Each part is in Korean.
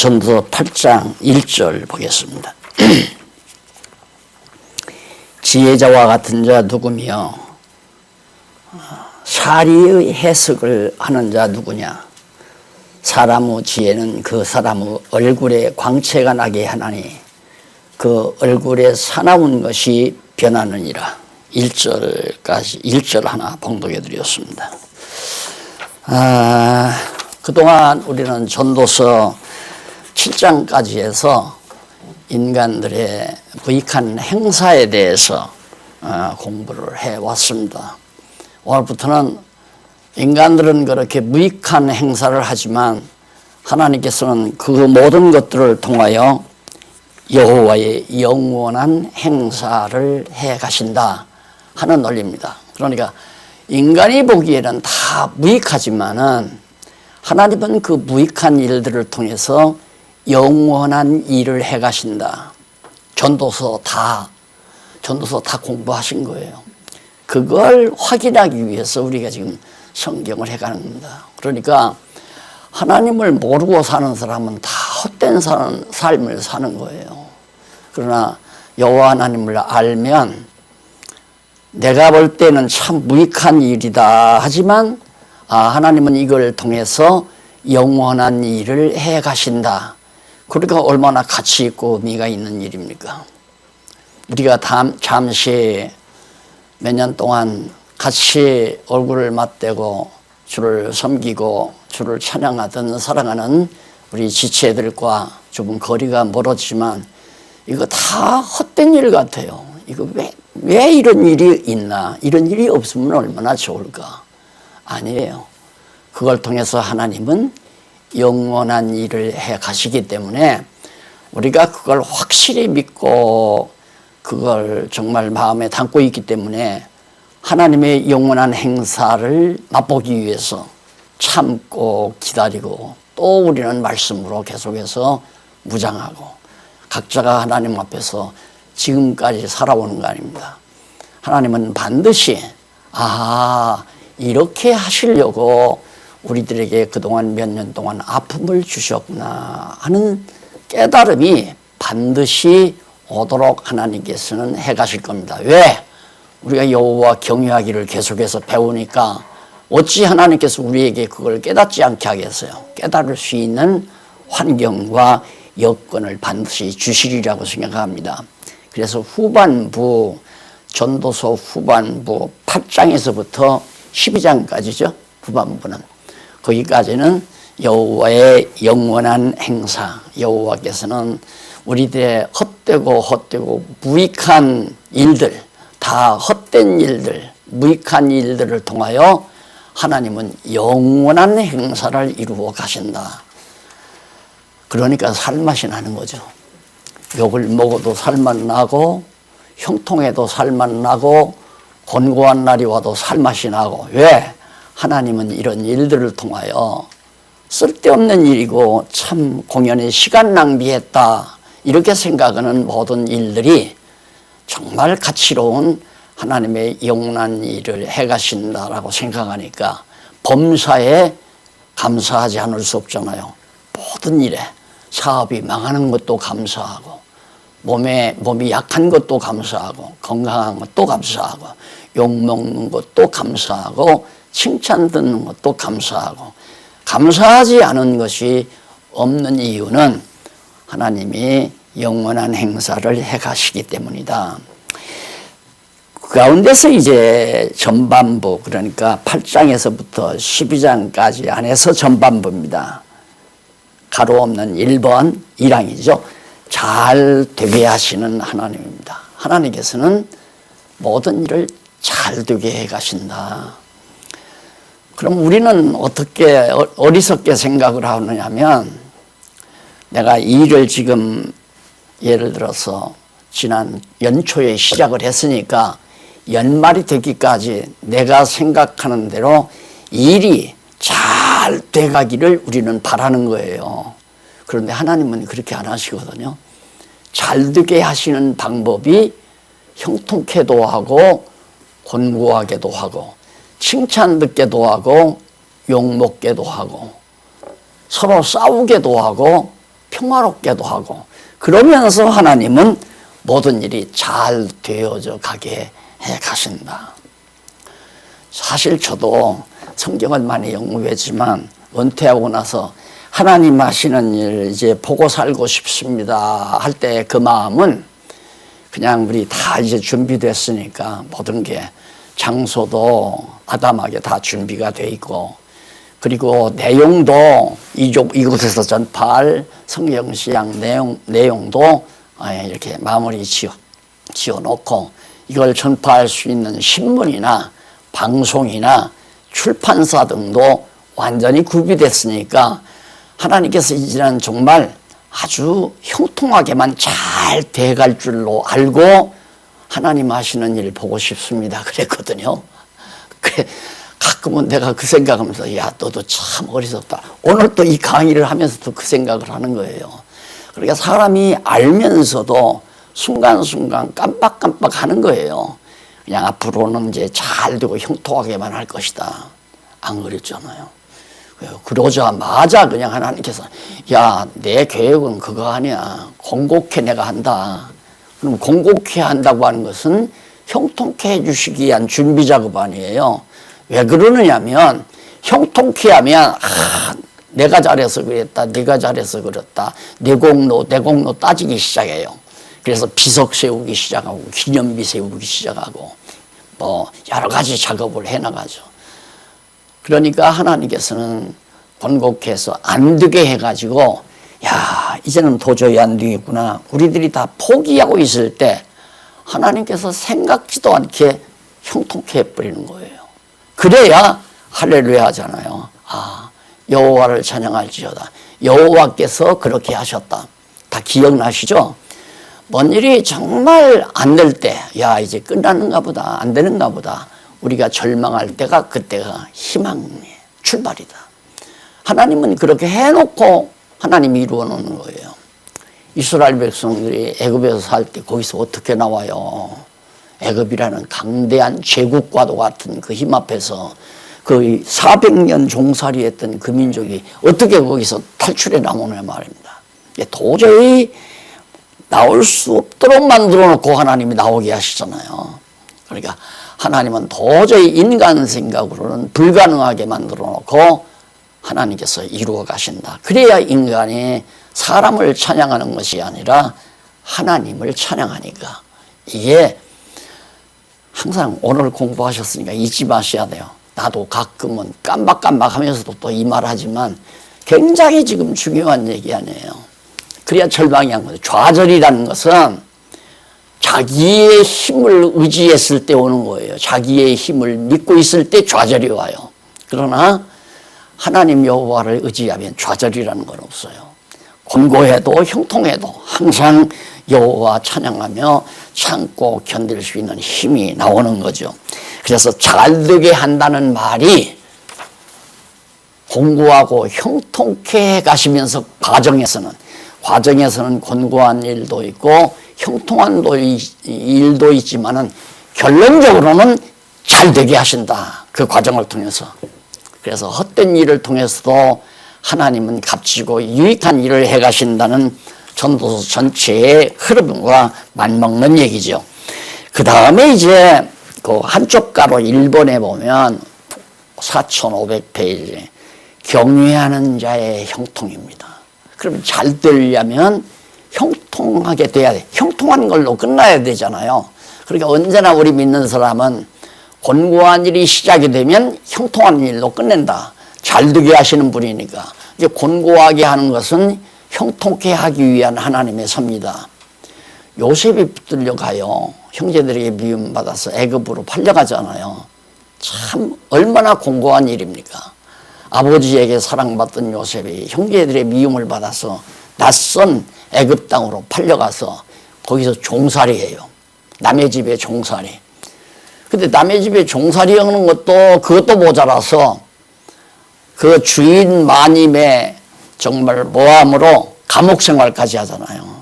전도서 8장 1절 보겠습니다. 지혜자와 같은 자 누구며 사리의 해석을 하는 자 누구냐. 사람의 지혜는 그 사람의 얼굴에 광채가 나게 하나니 그 얼굴에 사나운 것이 변하느니라. 1절까지 1절 하나 봉독해 드렸습니다. 그동안 우리는 전도서 7장까지 해서 인간들의 무익한 행사에 대해서 공부를 해왔습니다. 오늘부터는 인간들은 그렇게 무익한 행사를 하지만 하나님께서는 그 모든 것들을 통하여 여호와의 영원한 행사를 해 가신다 하는 논리입니다. 그러니까 인간이 보기에는 다 무익하지만은 하나님은 그 무익한 일들을 통해서 영원한 일을 해 가신다. 전도서 다 공부하신 거예요. 그걸 확인하기 위해서 우리가 지금 성경을 해가는 겁니다. 그러니까 하나님을 모르고 사는 사람은 다 헛된 삶을 사는 거예요. 그러나 여호와 하나님을 알면 내가 볼 때는 참 무익한 일이다 하지만 하나님은 이걸 통해서 영원한 일을 해 가신다. 그러니까 얼마나 가치 있고 의미가 있는 일입니까? 우리가 잠시 몇 년 동안 같이 얼굴을 맞대고 주를 섬기고 주를 찬양하던 사랑하는 우리 지체들과 조금 거리가 멀었지만 이거 다 헛된 일 같아요. 이거 왜 이런 일이 있나? 이런 일이 없으면 얼마나 좋을까? 아니에요. 그걸 통해서 하나님은 영원한 일을 해 가시기 때문에 우리가 그걸 확실히 믿고 그걸 정말 마음에 담고 있기 때문에 하나님의 영원한 행사를 맛보기 위해서 참고 기다리고 또 우리는 말씀으로 계속해서 무장하고 각자가 하나님 앞에서 지금까지 살아오는 거 아닙니다. 하나님은 반드시 이렇게 하시려고 우리들에게 그동안 몇 년 동안 아픔을 주셨구나 하는 깨달음이 반드시 오도록 하나님께서는 해 가실 겁니다. 왜? 우리가 여호와 경외하기를 계속해서 배우니까 어찌 하나님께서 우리에게 그걸 깨닫지 않게 하겠어요? 깨달을 수 있는 환경과 여건을 반드시 주시리라고 생각합니다. 그래서 후반부, 전도서 후반부 8장에서부터 12장까지죠. 후반부는. 거기까지는 여호와의 영원한 행사, 여호와께서는 우리들의 헛되고 무익한 일들, 다 헛된 일들, 무익한 일들을 통하여 하나님은 영원한 행사를 이루어 가신다. 그러니까 살맛이 나는 거죠. 욕을 먹어도 살맛 나고 형통해도 살맛 나고 곤고한 날이 와도 살맛이 나고. 왜? 하나님은 이런 일들을 통하여 쓸데없는 일이고 참 공연에 시간 낭비했다 이렇게 생각하는 모든 일들이 정말 가치로운 하나님의 영원한 일을 해 가신다라고 생각하니까 범사에 감사하지 않을 수 없잖아요. 모든 일에 사업이 망하는 것도 감사하고 몸이 약한 것도 감사하고 건강한 것도 감사하고 욕먹는 것도 감사하고 칭찬 듣는 것도 감사하고 감사하지 않은 것이 없는 이유는 하나님이 영원한 행사를 해 가시기 때문이다. 그 가운데서 이제 전반부, 그러니까 8장에서부터 12장까지 안에서 전반부입니다. 가로 없는 1번 1항이죠. 잘 되게 하시는 하나님입니다. 하나님께서는 모든 일을 잘 되게 해 가신다. 그럼 우리는 어떻게 어리석게 생각을 하느냐면 내가 이 일을 지금 예를 들어서 지난 연초에 시작을 했으니까 연말이 되기까지 내가 생각하는 대로 일이 잘 돼가기를 우리는 바라는 거예요. 그런데 하나님은 그렇게 안 하시거든요. 잘 되게 하시는 방법이 형통케도 하고 곤고하게도 하고 칭찬 듣게도 하고 욕먹게도 하고 서로 싸우게도 하고 평화롭게도 하고, 그러면서 하나님은 모든 일이 잘 되어져 가게 해 가신다. 사실 저도 성경을 많이 연구했지만 은퇴하고 나서 하나님 하시는 일 이제 보고 살고 싶습니다 할 때 그 마음은 그냥 우리 다 이제 준비됐으니까 모든 게 장소도 아담하게 다 준비가 돼 있고, 그리고 내용도 이곳에서 전파할 성경 신약 내용도 이렇게 마무리 지어 놓고, 이걸 전파할 수 있는 신문이나 방송이나 출판사 등도 완전히 구비됐으니까 하나님께서 이제는 정말 아주 형통하게만 잘 돼갈 줄로 알고 하나님 하시는 일 보고 싶습니다 그랬거든요. 그래, 가끔은 내가 그 생각하면서 야, 너도 참 어리석다. 오늘 또 이 강의를 하면서도 그 생각을 하는 거예요. 그러니까 사람이 알면서도 순간순간 깜빡깜빡 하는 거예요. 그냥 앞으로는 이제 잘 되고 형통하게만 할 것이다. 안 그랬잖아요. 그러자마자 그냥 하나님께서 야, 내 계획은 그거 아니야. 공고케 내가 한다. 그럼 공고케 한다고 하는 것은 형통케 해주시기 위한 준비 작업 아니에요. 왜 그러느냐면 형통케 하면 내가 잘해서 그랬다, 네가 잘해서 그랬다, 내 공로 따지기 시작해요. 그래서 비석 세우기 시작하고 기념비 세우기 시작하고 뭐 여러 가지 작업을 해나가죠. 그러니까 하나님께서는 번곡해서 안 되게 해가지고 야, 이제는 도저히 안 되겠구나, 우리들이 다 포기하고 있을 때 하나님께서 생각지도 않게 형통케 해버리는 거예요. 그래야 할렐루야 하잖아요. 여호와를 찬양할지어다. 여호와께서 그렇게 하셨다. 다 기억나시죠? 뭔 일이 정말 안 될 때, 야, 이제 끝나는가 보다, 안 되는가 보다, 우리가 절망할 때가 그때가 희망의 출발이다. 하나님은 그렇게 해놓고 하나님이 이루어 놓는 거예요. 이스라엘 백성들이 애굽에서 살 때 거기서 어떻게 나와요? 애굽이라는 강대한 제국과도 같은 그 힘 앞에서 그 400년 종살이했던 그 민족이 어떻게 거기서 탈출해 나오냐 말입니다. 도저히 나올 수 없도록 만들어 놓고 하나님이 나오게 하시잖아요. 그러니까 하나님은 도저히 인간 생각으로는 불가능하게 만들어 놓고 하나님께서 이루어 가신다. 그래야 인간이 사람을 찬양하는 것이 아니라 하나님을 찬양하니까. 이게 항상 오늘 공부하셨으니까 잊지 마셔야 돼요. 나도 가끔은 깜박깜박 하면서도 또 이 말 하지만 굉장히 지금 중요한 얘기 아니에요. 그래야 절망이 안 거예요. 좌절이라는 것은 자기의 힘을 의지했을 때 오는 거예요. 자기의 힘을 믿고 있을 때 좌절이 와요. 그러나 하나님 여호와를 의지하면 좌절이라는 건 없어요. 곤고해도 형통해도 항상 여호와 찬양하며 참고 견딜 수 있는 힘이 나오는 거죠. 그래서 잘되게 한다는 말이 공고하고 형통케 가시면서 과정에서는 곤고한 일도 있고 형통한 일도 있지만은 결론적으로는 잘되게 하신다. 그 과정을 통해서. 그래서 헛된 일을 통해서도 하나님은 값지고 유익한 일을 해가신다는 전도서 전체의 흐름과 맞먹는 얘기죠. 그 다음에 이제 그 한쪽 가로 1번에 보면 4500페이지 경외하는 자의 형통입니다. 그럼 잘 되려면 형통하게 돼야 돼. 형통한 걸로 끝나야 되잖아요. 그러니까 언제나 우리 믿는 사람은 곤고한 일이 시작이 되면 형통한 일로 끝낸다. 잘 되게 하시는 분이니까. 이제 곤고하게 하는 것은 형통케 하기 위한 하나님의 섭니다. 요셉이 붙들려가요. 형제들에게 미움받아서 애굽으로 팔려가잖아요. 참 얼마나 공고한 일입니까? 아버지에게 사랑받던 요셉이 형제들의 미움을 받아서 낯선 애굽 땅으로 팔려가서 거기서 종살이해요. 남의 집에 종살이. 근데 남의 집에 종살이 하는 그것도 모자라서 그 주인 마님의 정말 모함으로 감옥 생활까지 하잖아요.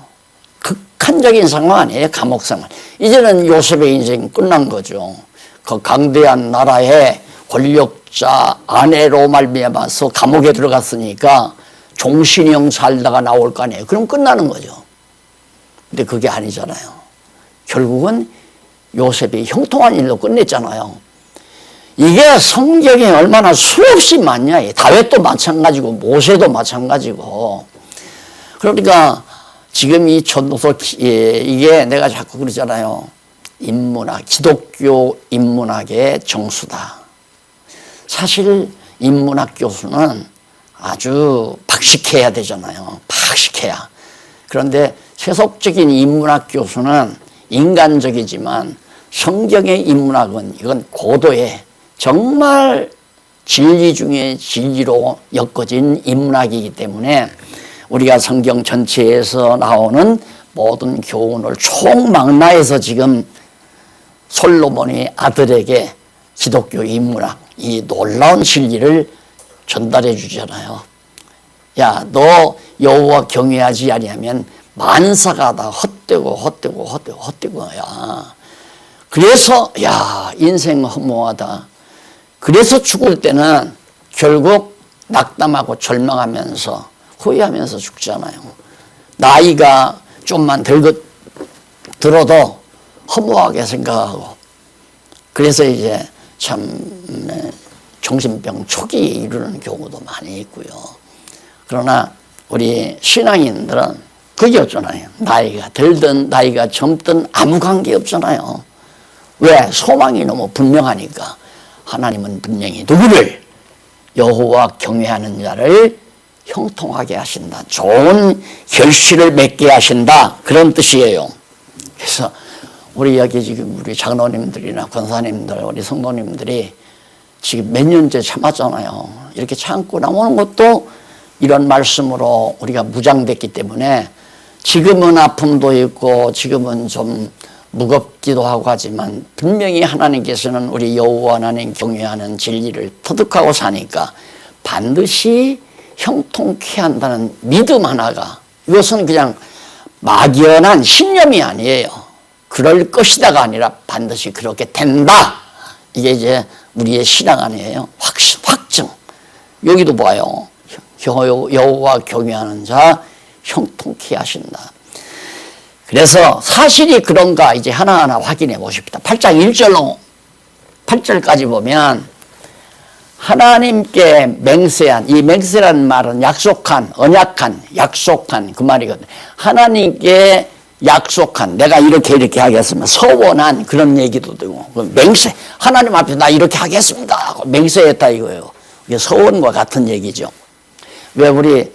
극한적인 상황 아니에요, 감옥 생활. 이제는 요셉의 인생이 끝난 거죠. 그 강대한 나라의 권력자 아내로 말미암아서 감옥에 들어갔으니까 종신형 살다가 나올 거 아니에요. 그럼 끝나는 거죠. 근데 그게 아니잖아요. 결국은 요셉이 형통한 일로 끝냈잖아요. 이게 성경에 얼마나 수없이 많냐. 다윗도 마찬가지고 모세도 마찬가지고. 그러니까 지금 이 전도서 이게 내가 자꾸 그러잖아요. 인문학, 기독교 인문학의 정수다. 사실 인문학 교수는 아주 박식해야 되잖아요. 박식해야. 그런데 세속적인 인문학 교수는 인간적이지만 성경의 인문학은 이건 고도의 정말 진리 중에 진리로 엮어진 인문학이기 때문에 우리가 성경 전체에서 나오는 모든 교훈을 총망라해서 지금 솔로몬이 아들에게 기독교 인문학 이 놀라운 진리를 전달해 주잖아요. 야, 너 여호와 경외하지 아니하면 만사가 다 헛되고야. 그래서 야, 인생 허무하다. 그래서 죽을 때는 결국 낙담하고 절망하면서 후회하면서 죽잖아요. 나이가 좀만 들어도 허무하게 생각하고 그래서 이제 참 정신병 초기에 이르는 경우도 많이 있고요. 그러나 우리 신앙인들은 그게 없잖아요. 나이가 들든 나이가 젊든 아무 관계 없잖아요. 왜? 소망이 너무 분명하니까. 하나님은 분명히 누구를? 여호와 경외하는 자를 형통하게 하신다. 좋은 결실을 맺게 하신다. 그런 뜻이에요. 그래서 우리 여기 지금 우리 장로님들이나 권사님들, 우리 성도님들이 지금 몇 년째 참았잖아요. 이렇게 참고 나오는 것도 이런 말씀으로 우리가 무장됐기 때문에 지금은 아픔도 있고 지금은 좀 무겁기도 하고 하지만 분명히 하나님께서는 우리 여호와 하나님 경외하는 진리를 터득하고 사니까 반드시 형통케 한다는 믿음 하나가 이것은 그냥 막연한 신념이 아니에요. 그럴 것이다가 아니라 반드시 그렇게 된다. 이게 이제 우리의 신앙 아니에요. 확증. 여기도 봐요. 여호와 경외하는 자 형통케 하신다. 그래서 사실이 그런가 이제 하나하나 확인해 보십시다. 8장 1절로 8절까지 보면 하나님께 맹세한, 이 맹세라는 말은 약속한, 언약한, 약속한 그 말이거든요. 하나님께 약속한, 내가 이렇게 하겠습니다. 서원한 그런 얘기도 되고, 맹세, 하나님 앞에 나 이렇게 하겠습니다. 맹세했다 이거예요. 이게 서원과 같은 얘기죠. 왜 우리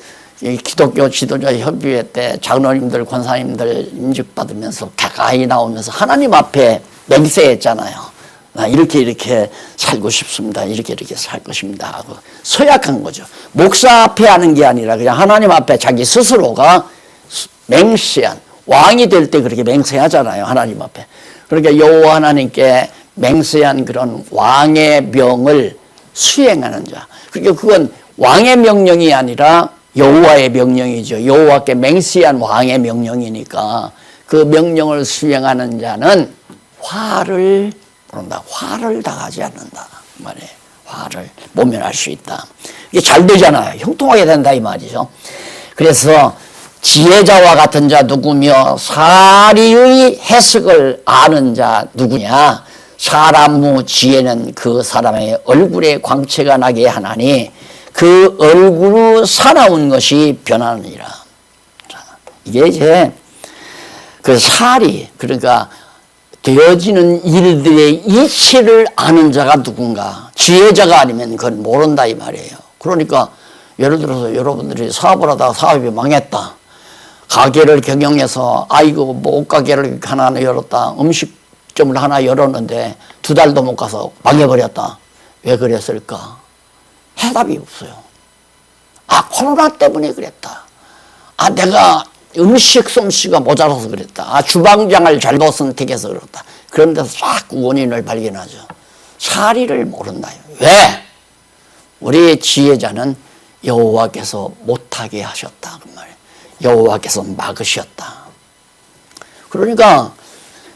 기독교 지도자 협의회 때 장로님들, 권사님들 임직받으면서 가까이 나오면서 하나님 앞에 맹세했잖아요. 나 이렇게 살고 싶습니다. 이렇게 살 것입니다. 하고 서약한 거죠. 목사 앞에 하는 게 아니라 그냥 하나님 앞에 자기 스스로가 맹세한, 왕이 될 때 그렇게 맹세하잖아요. 하나님 앞에. 그러니까 여호와 하나님께 맹세한 그런 왕의 명을 수행하는 자. 그러니까 그건 왕의 명령이 아니라 여호와의 명령이죠. 여호와께 맹세한 왕의 명령이니까 그 명령을 수행하는 자는 화를 당하지 않는다. 말이에요. 화를 모면할 수 있다. 이게 잘 되잖아요. 형통하게 된다 이 말이죠. 그래서 지혜자와 같은 자 누구며 사리의 해석을 아는 자 누구냐. 사람 후 지혜는 그 사람의 얼굴에 광채가 나게 하나니 그 얼굴로 살아온 것이 변하느니라. 이게 이제 그 사리, 그러니까 되어지는 일들의 이치를 아는 자가 누군가. 지혜자가 아니면 그건 모른다 이 말이에요. 그러니까 예를 들어서 여러분들이 사업을 하다가 사업이 망했다. 가게를 경영해서 아이고 뭐 옷가게를 하나 열었다. 음식점을 하나 열었는데 2달도 못 가서 망해버렸다. 왜 그랬을까? 해답이 없어요. 아, 코로나 때문에 그랬다. 아, 내가 음식 솜씨가 모자라서 그랬다. 아, 주방장을 잘못 선택해서 그렇다. 그런 데서 자꾸 원인을 발견하죠. 사리를 모른다. 왜? 우리 지혜자는 여호와께서 못하게 하셨다. 그 말이에요. 여호와께서 막으셨다. 그러니까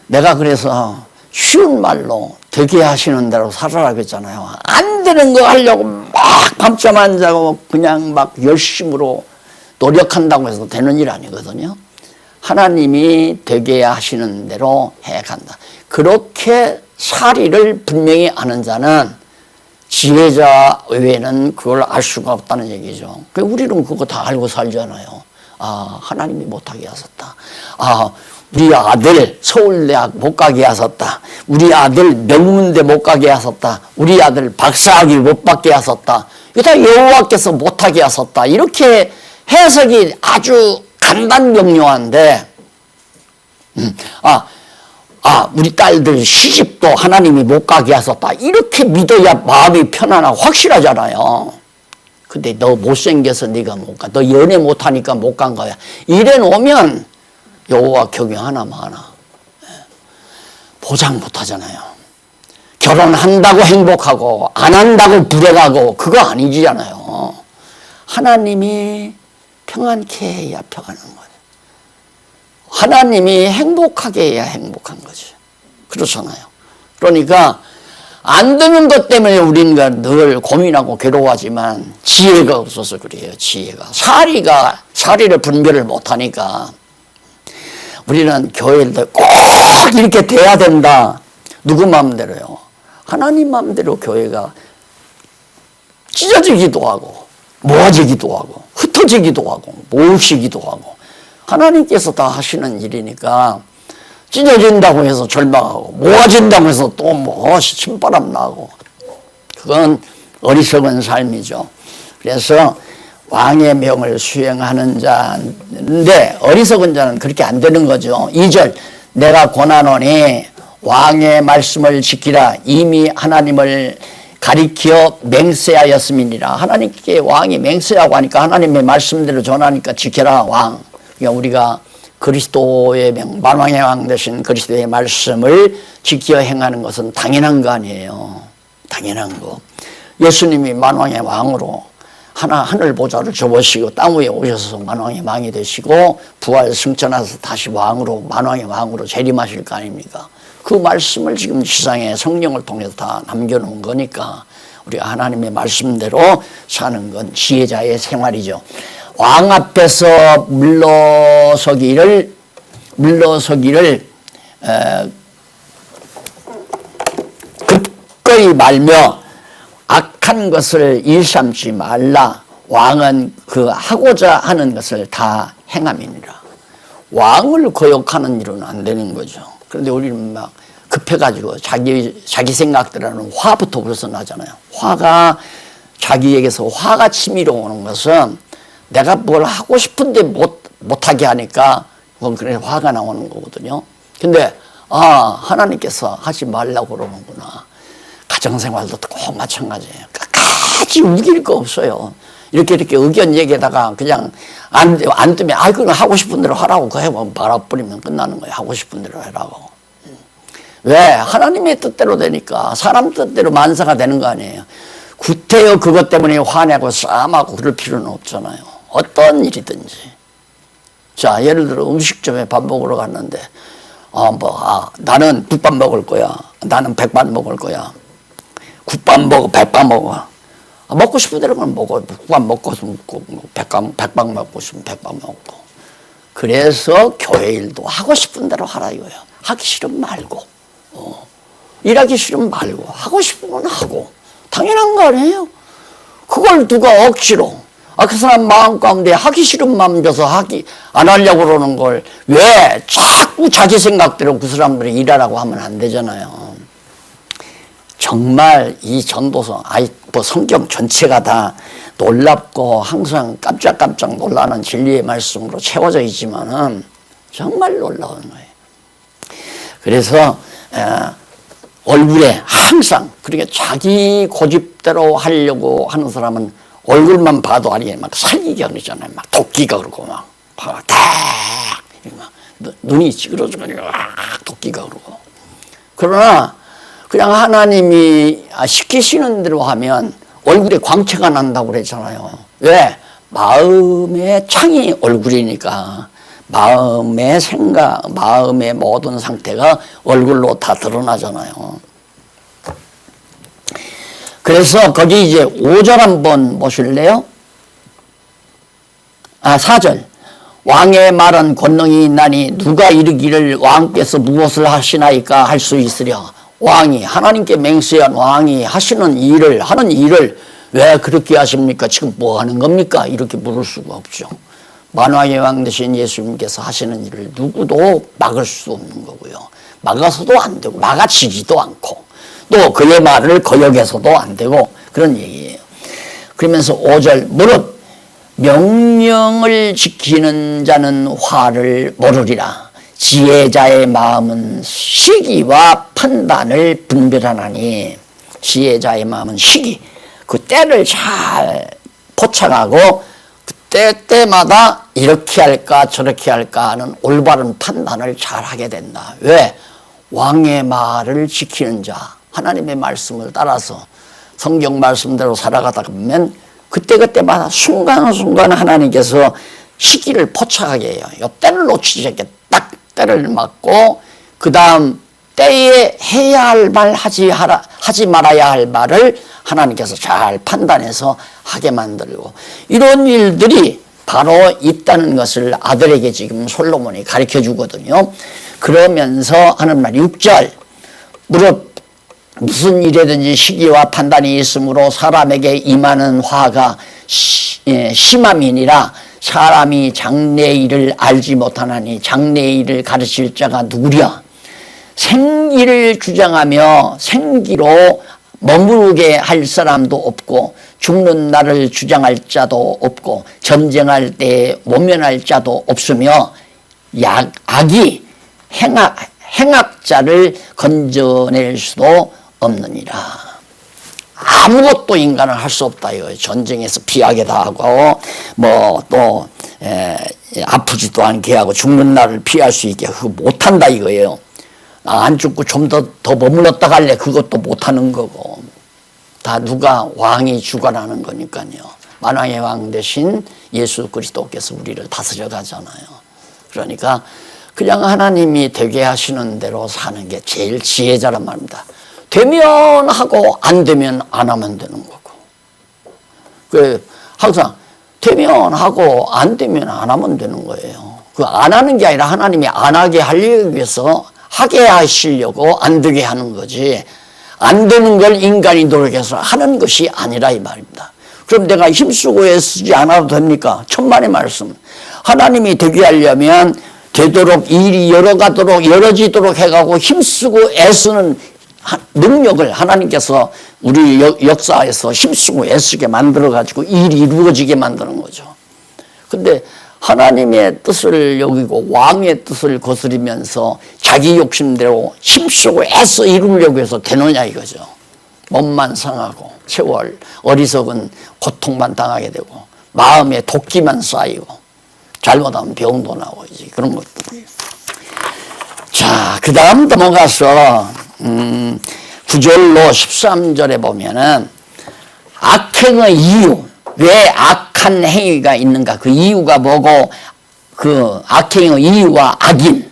내가 그래서 쉬운 말로 되게 하시는 대로 살아라 그랬잖아요. 안 되는 거 하려고 막 밤잠 안 자고 그냥 막 열심으로 노력한다고 해서 되는 일 아니거든요. 하나님이 되게 하시는 대로 해간다. 그렇게 사리를 분명히 아는 자는 지혜자 외에는 그걸 알 수가 없다는 얘기죠. 우리는 그거 다 알고 살잖아요. 아, 하나님이 못하게 하셨다. 아, 우리 아들 서울대학 못 가게 하셨다. 우리 아들 명문대 못 가게 하셨다. 우리 아들 박사학위 못 받게 하셨다. 이거 다 여호와께서 못하게 하셨다. 이렇게 해석이 아주 간단명료한데, 우리 딸들 시집도 하나님이 못 가게 하셨다. 이렇게 믿어야 마음이 편안하고 확실하잖아요. 근데 너 못생겨서 네가 못 가. 너 연애 못하니까 못 간 거야. 이래 놓으면 여호와 경영 하나마나 보장 못하잖아요. 결혼한다고 행복하고 안 한다고 불행하고 그거 아니잖아요. 하나님이 평안케 해야 평안한 거예요. 하나님이 행복하게 해야 행복한 거죠. 그렇잖아요. 그러니까 안 되는 것 때문에 우리는 늘 고민하고 괴로워하지만 지혜가 없어서 그래요. 지혜가. 사리를 분별을 못하니까 우리는 교회를 꼭 이렇게 돼야 된다. 누구 마음대로요? 하나님 마음대로 교회가 찢어지기도 하고 모아지기도 하고 흩어지기도 하고 모으시기도 하고 하나님께서 다 하시는 일이니까 찢어진다고 해서 절망하고 모아진다고 해서 또 뭐 신바람 나고 그건 어리석은 삶이죠. 그래서 왕의 명을 수행하는 자인데 어리석은 자는 그렇게 안 되는 거죠. 2절 내가 권하노니 왕의 말씀을 지키라. 이미 하나님을 가리켜 맹세하였음이니라. 하나님께 왕이 맹세하고 하니까 하나님의 말씀대로 전하니까 지켜라 왕. 그러니까 우리가 그리스도의 만왕의 왕 되신 그리스도의 말씀을 지켜 행하는 것은 당연한 거 아니에요. 당연한 거. 예수님이 만왕의 왕으로 하늘 보좌를 접으시고 땅 위에 오셔서 만왕의 왕이 되시고 부활 승천하셔서 다시 왕으로 만왕의 왕으로 재림하실 거 아닙니까? 그 말씀을 지금 세상에 성령을 통해서 다 남겨놓은 거니까 우리가 하나님의 말씀대로 사는 건 지혜자의 생활이죠. 왕 앞에서 물러서기를 기꺼이 말며 악한 것을 일삼지 말라. 왕은 그 하고자 하는 것을 다 행함이니라. 왕을 거역하는 일은 안 되는 거죠. 그런데 우리는 막 급해가지고 자기 생각대로는 화부터 벌써 나잖아요. 화가 자기에게서 화가 치밀어 오는 것은 내가 뭘 하고 싶은데 못하게 하니까 그건 그래 화가 나오는 거거든요. 근데 하나님께서 하지 말라고 그러는구나. 가정생활도 꼭 마찬가지예요. 끝까지 우길 거 없어요. 이렇게 의견 얘기하다가 그냥 안 되면 그건 하고 싶은 대로 하라고 그 해보면 바라버리면 끝나는 거예요. 하고 싶은 대로 하라고. 왜? 하나님의 뜻대로 되니까 사람 뜻대로 만사가 되는 거 아니에요. 구태여 그것 때문에 화내고 싸움하고 그럴 필요는 없잖아요. 어떤 일이든지. 자, 예를 들어 음식점에 밥 먹으러 갔는데 나는 국밥 먹을 거야. 나는 백반 먹을 거야. 국밥 먹어, 백반 먹어. 먹고 싶은 대로 먹어. 국밥 먹고 싶으면 먹고, 백반 먹고 싶으면 백반 먹고. 그래서 교회 일도 하고 싶은 대로 하라 이거예요. 하기 싫으면 말고, 일하기 싫으면 말고, 하고 싶으면 하고. 당연한 거 아니에요? 그걸 누가 억지로, 그 사람 마음 가운데 하기 싫은 마음 줘서 안 하려고 그러는 걸 왜 자꾸 자기 생각대로 그 사람들이 일하라고 하면 안 되잖아요. 정말 이 전도서, 성경 전체가 다 놀랍고 항상 깜짝깜짝 놀라는 진리의 말씀으로 채워져 있지만은 정말 놀라운 거예요. 그래서 얼굴에 항상 그러니까 자기 고집대로 하려고 하는 사람은 얼굴만 봐도 아니 막 살기가 그러잖아요. 막 도끼가 그러고 막 눈이 찌그러지고 도끼가 그러고. 그러나 그냥 하나님이 시키시는 대로 하면 얼굴에 광채가 난다고 그랬잖아요. 왜? 마음의 창이 얼굴이니까 마음의 생각, 마음의 모든 상태가 얼굴로 다 드러나잖아요. 그래서 거기 이제 5절 한번 보실래요? 4절. 왕의 말은 권능이 있나니 누가 이르기를 왕께서 무엇을 하시나이까 할 수 있으랴. 왕이, 하나님께 맹세한 왕이 하는 일을 왜 그렇게 하십니까? 지금 뭐 하는 겁니까? 이렇게 물을 수가 없죠. 만왕의 왕 되신 예수님께서 하시는 일을 누구도 막을 수 없는 거고요. 막아서도 안 되고 막아지지도 않고 또 그의 말을 거역해서도 안 되고 그런 얘기예요. 그러면서 5절 무릇 명령을 지키는 자는 화를 모르리라. 지혜자의 마음은 시기와 판단을 분별하나니. 지혜자의 마음은 시기, 그 때를 잘 포착하고 때마다 이렇게 할까 저렇게 할까 하는 올바른 판단을 잘 하게 된다. 왜? 왕의 말을 지키는 자, 하나님의 말씀을 따라서 성경 말씀대로 살아가다 보면 그때마다 순간순간 하나님께서 시기를 포착하게 해요. 이 때를 놓치지 않게 딱 때를 맞고 그 다음 때에 해야 할 말 하지 말아야 할 말을 하나님께서 잘 판단해서 하게 만들고, 이런 일들이 바로 있다는 것을 아들에게 지금 솔로몬이 가르쳐 주거든요. 그러면서 하는 말이 6절 무릇 무슨 일에든지 시기와 판단이 있으므로 사람에게 임하는 화가 심함이니라. 사람이 장래의 일을 알지 못하나니 장래의 일을 가르칠 자가 누구랴. 생기를 주장하며 생기로 머무르게 할 사람도 없고 죽는 날을 주장할 자도 없고 전쟁할 때 모면할 자도 없으며 악이 행악자를 건져낼 수도 없느니라. 아무것도 인간은 할 수 없다 이거예요. 전쟁에서 피하게 당하고 뭐 또 아프지도 않게 하고 죽는 날을 피할 수 있게 그거 못한다 이거예요. 안 죽고 좀 더 머물렀다 갈래 그것도 못하는 거고, 다 누가 왕이 주관하는 거니까요. 만왕의 왕 대신 예수 그리스도께서 우리를 다스려 가잖아요. 그러니까 그냥 하나님이 되게 하시는 대로 사는 게 제일 지혜자란 말입니다. 되면 하고 안 되면 안 하면 되는 거고, 그 항상 되면 하고 안 되면 안 하면 되는 거예요. 그 안 하는 게 아니라 하나님이 안 하게 하려고 위해서 하게 하시려고 안 되게 하는 거지, 안 되는 걸 인간이 노력해서 하는 것이 아니라 이 말입니다. 그럼 내가 힘쓰고 애쓰지 않아도 됩니까? 천만의 말씀. 하나님이 되게 하려면 되도록 일이 열어지도록 해가고 힘쓰고 애쓰는 능력을 하나님께서 우리 역사에서 힘쓰고 애쓰게 만들어가지고 일이 이루어지게 만드는 거죠. 근데 하나님의 뜻을 여기고 왕의 뜻을 거스리면서 자기 욕심대로 힘쓰고 애써 이루려고 해서 되느냐 이거죠. 몸만 상하고 세월 어리석은 고통만 당하게 되고 마음에 도끼만 쌓이고 잘못하면 병도 나오고 이제 그런 것들이. 자, 그 다음 넘어가서 9절로 13절에 보면은 악행의 이유, 왜 악한 행위가 있는가, 그 이유가 뭐고, 그 악행의 이유와 악인,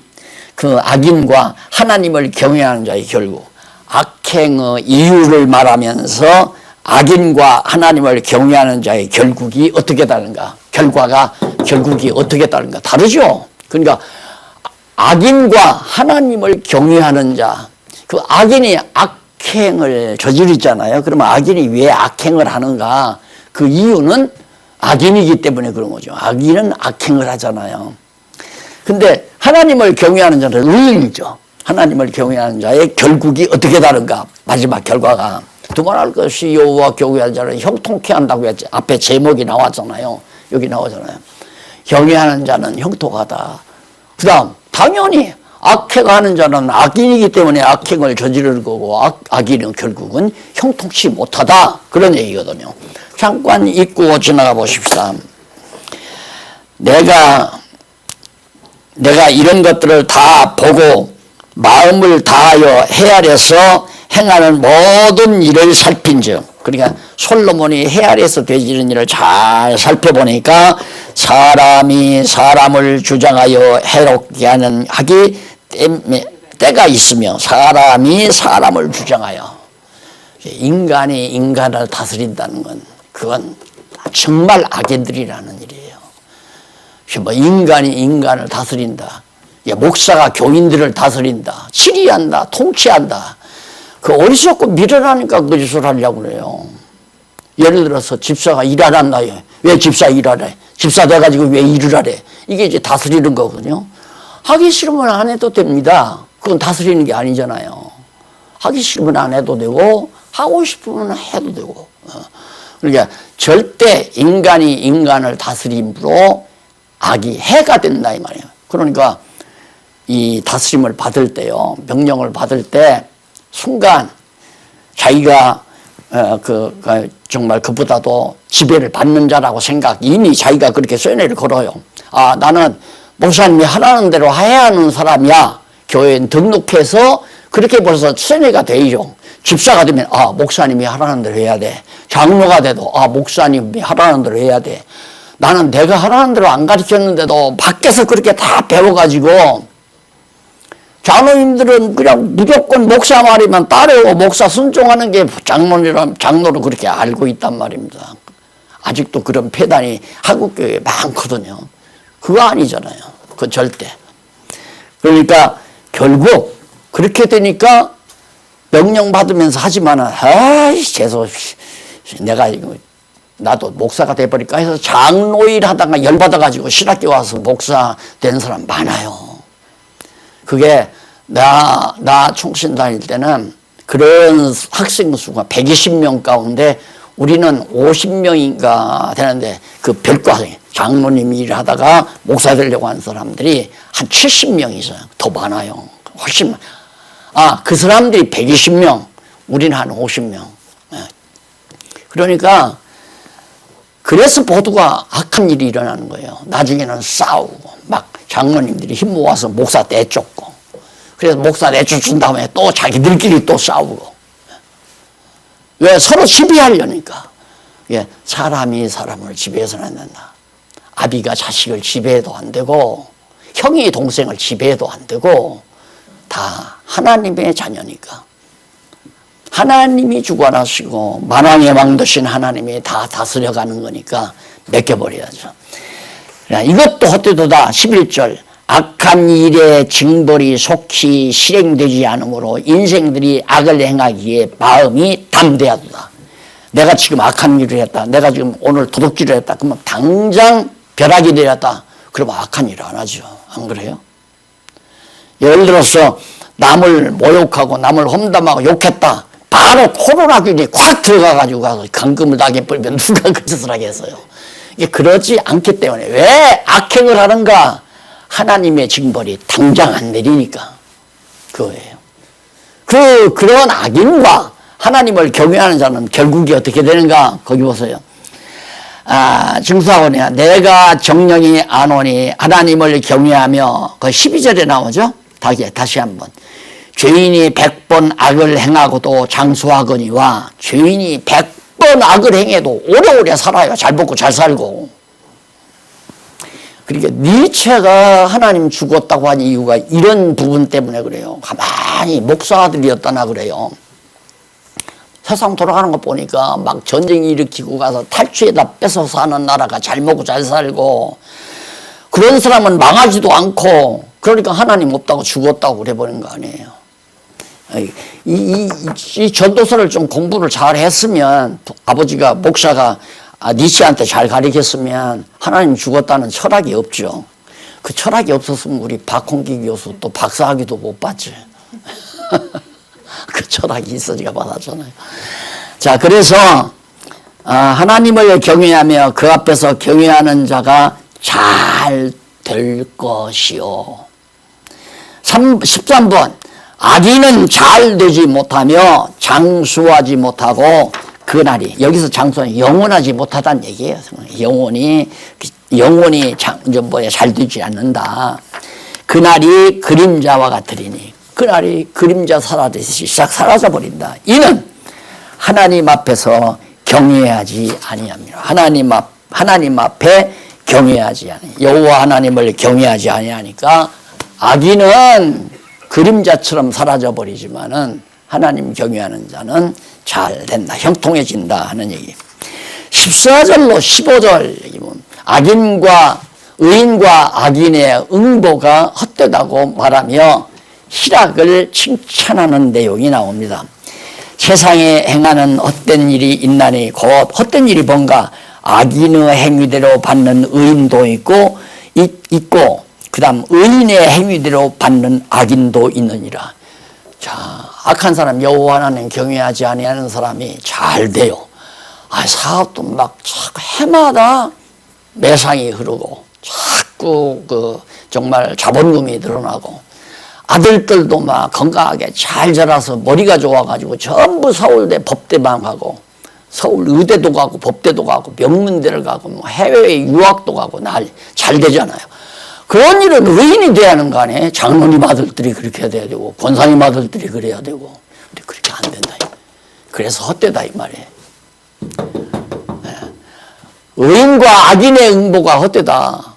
그 악인과 하나님을 경외하는 자의 결국, 악행의 이유를 말하면서 악인과 하나님을 경외하는 자의 결국이 어떻게 다른가, 결국이 어떻게 다른가, 다르죠. 그러니까 악인과 하나님을 경외하는 자, 그 악인이 악행을 저지르잖아요. 그러면 악인이 왜 악행을 하는가? 그 이유는 악인이기 때문에 그런 거죠. 악인은 악행을 하잖아요. 근데 하나님을 경외하는 자는 의인이죠. 하나님을 경외하는 자의 결국이 어떻게 다른가? 마지막 결과가 두말할 것이 여호와 경외하는 자는 형통케 한다고 했지. 앞에 제목이 나왔잖아요. 여기 나오잖아요. 경외하는 자는 형통하다. 그 다음 당연히 악행하는 자는 악인이기 때문에 악행을 저지르는 거고 악인은 결국은 형통치 못하다. 그런 얘기거든요. 잠깐 읽고 지나가 보십시다. 내가 이런 것들을 다 보고 마음을 다하여 헤아려서 행하는 모든 일을 살핀즉, 그러니까 솔로몬이 헤아려서 되지는 일을 잘 살펴보니까 사람이 사람을 주장하여 해롭게 하기 때가 있으며 사람이 사람을 주장하여, 인간이 인간을 다스린다는 건 그건 정말 악인들이라는 일이에요. 뭐 인간이 인간을 다스린다. 목사가 교인들을 다스린다. 치리한다. 통치한다. 그 어리석고 미련하니까 그 짓을 하려고 그래요. 예를 들어서 집사가 일 안 한다. 왜 집사 일하래? 집사 돼가지고 왜 일을 하래? 이게 이제 다스리는 거거든요. 하기 싫으면 안 해도 됩니다. 그건 다스리는 게 아니잖아요. 하기 싫으면 안 해도 되고 하고 싶으면 해도 되고. 그러니까 절대 인간이 인간을 다스림으로 악이 해가 된다 이 말이에요. 그러니까 이 다스림을 받을 때요, 명령을 받을 때 순간 자기가 정말 그보다도 지배를 받는 자라고 생각, 이미 자기가 그렇게 쇠뇌를 걸어요. 아, 나는 목사님이 하라는 대로 해야 하는 사람이야. 교회에 등록해서 그렇게 벌써 쇠뇌가 되죠. 집사가 되면 아, 목사님이 하라는 대로 해야 돼. 장로가 돼도 아, 목사님이 하라는 대로 해야 돼. 나는 내가 하라는 대로 안 가르쳤는데도 밖에서 그렇게 다 배워가지고 장로님들은 그냥 무조건 목사 말이면 따르고 목사 순종하는 게 장로로 그렇게 알고 있단 말입니다. 아직도 그런 폐단이 한국교회에 많거든요. 그거 아니잖아요. 그건 절대. 그러니까 결국 그렇게 되니까 명령 받으면서 하지만은 아이씨 재수 내가 나도 목사가 돼버릴까 해서 장로일 하다가 열받아가지고 신학교 와서 목사 된 사람 많아요. 그게 나 총신 다닐 때는 그런 학생 수가 120명 가운데 우리는 50명인가 되는데 그 별과생 장로님 일을 하다가 목사 되려고 하는 사람들이 한 70명 있어요. 더 많아요. 훨씬 많아요. 아, 그 사람들이 120명, 우리는 한 50명. 그러니까 그래서 모두가 악한 일이 일어나는 거예요. 나중에는 싸우고 막 장로님들이 힘 모아서 목사 내쫓고 그래서 목사 내쫓은 다음에 또 자기들끼리 또 싸우고 왜? 서로 지배하려니까. 예, 사람이 사람을 지배해서는 안 된다. 아비가 자식을 지배해도 안 되고 형이 동생을 지배해도 안 되고 다 하나님의 자녀니까. 하나님이 주관하시고 만왕의 왕 되신 하나님이 다 다스려가는 거니까 맡겨버려야죠. 이것도 헛되도다. 11절 악한 일의 징벌이 속히 실행되지 않으므로 인생들이 악을 행하기에 마음이 담대하도다. 내가 지금 악한 일을 했다. 내가 지금 오늘 도둑질을 했다. 그러면 당장 벼락이 내렸다. 그러면 악한 일을 안 하죠. 안 그래요? 예를 들어서 남을 모욕하고 남을 험담하고 욕했다. 바로 코로나균이 콱 들어가가지고 가서 감금을 당해버리면 누가 그 짓을 하겠어요. 이게 그러지 않기 때문에 왜 악행을 하는가? 하나님의 징벌이 당장 안 내리니까 그거예요. 그런 악인과 하나님을 경외하는 자는 결국이 어떻게 되는가? 거기 보세요. 아, 증서하오니 내가 정령이 안 오니 하나님을 경외하며 그 12절에 나오죠. 다시 한번. 죄인이 100번 악을 행하고도 장수하거니와 죄인이 100번 악을 행해도 오래오래 살아요. 잘 먹고 잘 살고. 그러니까 니체가 하나님 죽었다고 한 이유가 이런 부분 때문에 그래요. 가만히 목사들이었다나 그래요. 세상 돌아가는 거 보니까 막 전쟁 일으키고 가서 탈취에다 뺏어서 사는 나라가 잘 먹고 잘 살고 그런 사람은 망하지도 않고 그러니까 하나님 없다고 죽었다고 그래버린 거 아니에요. 이 전도서를 좀 공부를 잘 했으면 아버지가 목사가 니체한테 잘 가르쳤으면 하나님 죽었다는 철학이 없죠. 그 철학이 없었으면 우리 박홍기 교수 또 박사학위도 못 받지. 그 철학이 있어지가 받았잖아요. 자, 그래서 하나님을 경외하며 그 앞에서 경외하는 자가 잘 될 것이요. 13번 악인은 잘 되지 못하며 장수하지 못하고 그날이 여기서 장수는 영원하지 못하다는 얘기예요. 영원히 잘 되지 않는다. 그날이 그림자와 같으리니 그날이 그림자 사라지듯이 싹 사라져버린다. 이는 하나님 앞에서 경외하지 아니함이라. 하나님 앞에 경외하지 아니. 여호와 하나님을 경외하지 아니하니까 악인은 그림자처럼 사라져버리지만은 하나님 경외하는 자는 잘 된다. 형통해진다 하는 얘기. 14절로 15절 얘기 보면 악인과 의인과 악인의 응보가 헛되다고 말하며 희락을 칭찬하는 내용이 나옵니다. 세상에 행하는 헛된 일이 있나니 곧 헛된 일이 뭔가 악인의 행위대로 받는 의인도 있고 그 다음 의인의 행위대로 받는 악인도 있느니라. 자, 악한 사람 여호와 하나님 경외하지 아니하는 사람이 잘 돼요. 사업도 막 해마다 매상이 흐르고 자꾸 정말 자본금이 늘어나고 아들들도 막 건강하게 잘 자라서 머리가 좋아가지고 전부 서울대 법대만 가고 서울 의대도 가고 법대도 가고 명문대를 가고 뭐 해외에 유학도 가고 잘 되잖아요. 그런 일은 의인이 돼야 하는 거 아니에요? 장로님 아들들이 그렇게 해야 되고 권사님 아들들이 그래야 되고. 근데 그렇게 안 된다. 그래서 헛되다 이 말이에요. 의인과 악인의 응보가 헛되다.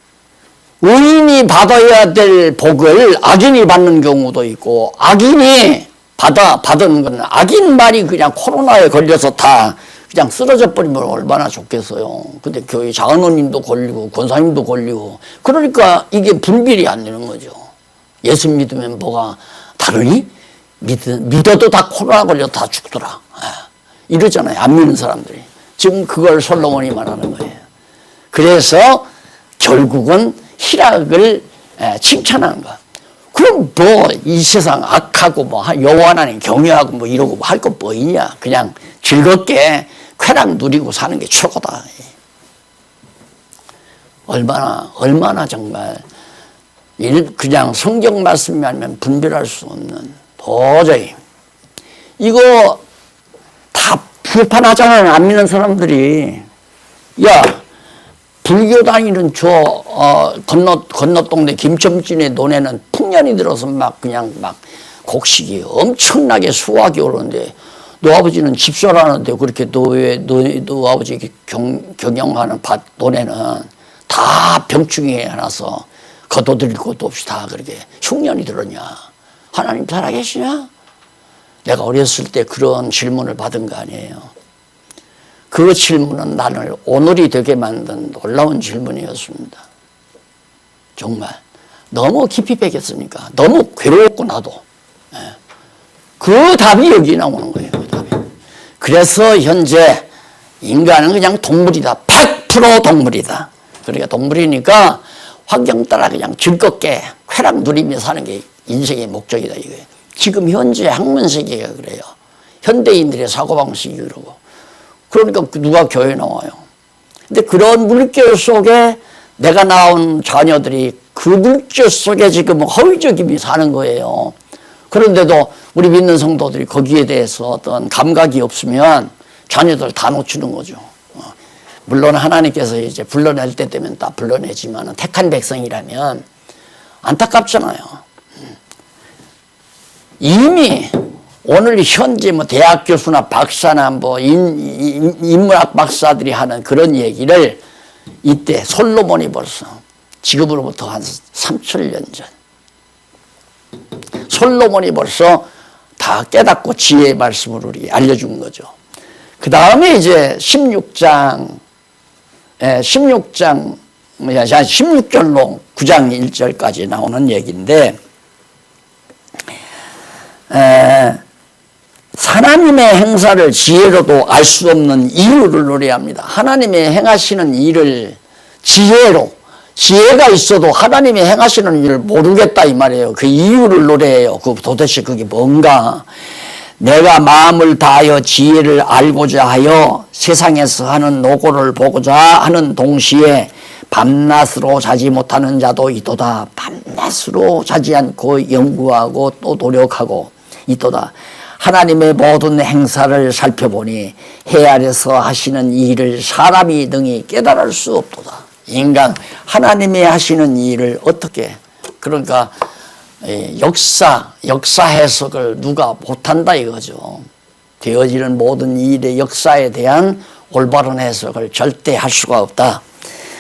의인이 받아야 될 복을 악인이 받는 경우도 있고, 악인이 받은 건 악인 말이 그냥 코로나에 걸려서 다 그냥 쓰러져 버리면 얼마나 좋겠어요. 근데 교회 장로님도 걸리고 권사님도 걸리고, 그러니까 이게 분별이 안 되는 거죠. 예수 믿으면 뭐가 다르니? 믿어도 다 코로나 걸려 다 죽더라. 이러잖아요. 안 믿는 사람들이. 지금 그걸 솔로몬이 말하는 거예요. 그래서 결국은 희락을 칭찬하는 거야. 그럼 뭐 이 세상 악하고 뭐 여호와 하나님 경외하고 뭐 이러고 할 것 뭐 있냐. 그냥 즐겁게 쾌락 누리고 사는 게 최고다. 얼마나 정말 그냥 성경 말씀이 아니면 분별할 수 없는, 도저히 이거 다 불판하잖아요. 안 믿는 사람들이. 야, 불교 다니는 건너 동네 김첨진의 논에는 풍년이 들어서 막 곡식이 엄청나게 수확이 오르는데, 너 아버지는 집사라는데 그렇게 너 아버지 경영하는 밭 논에는 다 병충해 나서 걷어들일 것도 없이 다 그렇게 흉년이 들었냐. 하나님 살아계시냐? 내가 어렸을 때 그런 질문을 받은 거 아니에요. 그 질문은 나를 오늘이 되게 만든 놀라운 질문이었습니다. 정말 너무 깊이 배겼으니까 너무 괴로웠고 나도. 그 답이 여기 나오는 거예요. 그 답이. 그래서 현재 인간은 그냥 동물이다. 100% 동물이다. 그러니까 동물이니까 환경 따라 그냥 즐겁게 쾌락 누리며 사는 게 인생의 목적이다 이거예요. 지금 현재 학문 세계가 그래요. 현대인들의 사고방식이 그러고. 그러니까 누가 교회에 나와요. 근데 그런 물결 속에 내가 낳은 자녀들이 그 물결 속에 지금 허위적임이 사는 거예요. 그런데도 우리 믿는 성도들이 거기에 대해서 어떤 감각이 없으면 자녀들 다 놓치는 거죠. 물론 하나님께서 이제 불러낼 때 되면 다 불러내지만 택한 백성이라면 안타깝잖아요. 이미 오늘 현재 뭐 대학 교수나 박사나 뭐 인문학 박사들이 하는 그런 얘기를 이때 솔로몬이 벌써 지금으로부터 한 3000년 전 솔로몬이 벌써 다 깨닫고 지혜의 말씀을 우리 알려준 거죠. 그 다음에 이제 16절로 9장 1절까지 나오는 얘기인데, 하나님의 행사를 지혜로도 알 수 없는 이유를 노래합니다. 하나님의 행하시는 일을 지혜가 있어도 하나님의 행하시는 일을 모르겠다 이 말이에요. 그 이유를 노래해요. 도대체 그게 뭔가. 내가 마음을 다하여 지혜를 알고자 하여 세상에서 하는 노고를 보고자 하는 동시에 밤낮으로 자지 못하는 자도 있도다. 밤낮으로 자지 않고 연구하고 또 노력하고 있도다. 하나님의 모든 행사를 살펴보니 해 아래서 하시는 일을 사람이 능히 깨달을 수 없도다. 인간 하나님이 하시는 일을 어떻게, 그러니까 역사 해석을 누가 못한다 이거죠. 되어지는 모든 일의 역사에 대한 올바른 해석을 절대 할 수가 없다.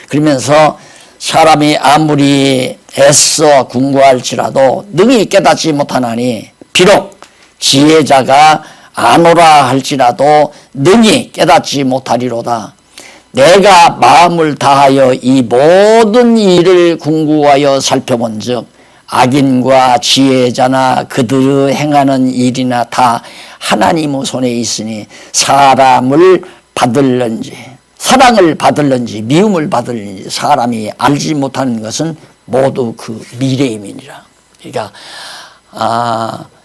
그러면서 사람이 아무리 애써 궁구할지라도 능히 깨닫지 못하나니 비록 지혜자가 아노라 할지라도 능히 깨닫지 못하리로다. 내가 마음을 다하여 이 모든 일을 궁구하여 살펴본즉 악인과 지혜자나 그들의 행하는 일이나 다 하나님의 손에 있으니 사람을 받을런지 사랑을 받을런지 미움을 받을런지 사람이 알지 못하는 것은 모두 그 미래임이니라. 그러니까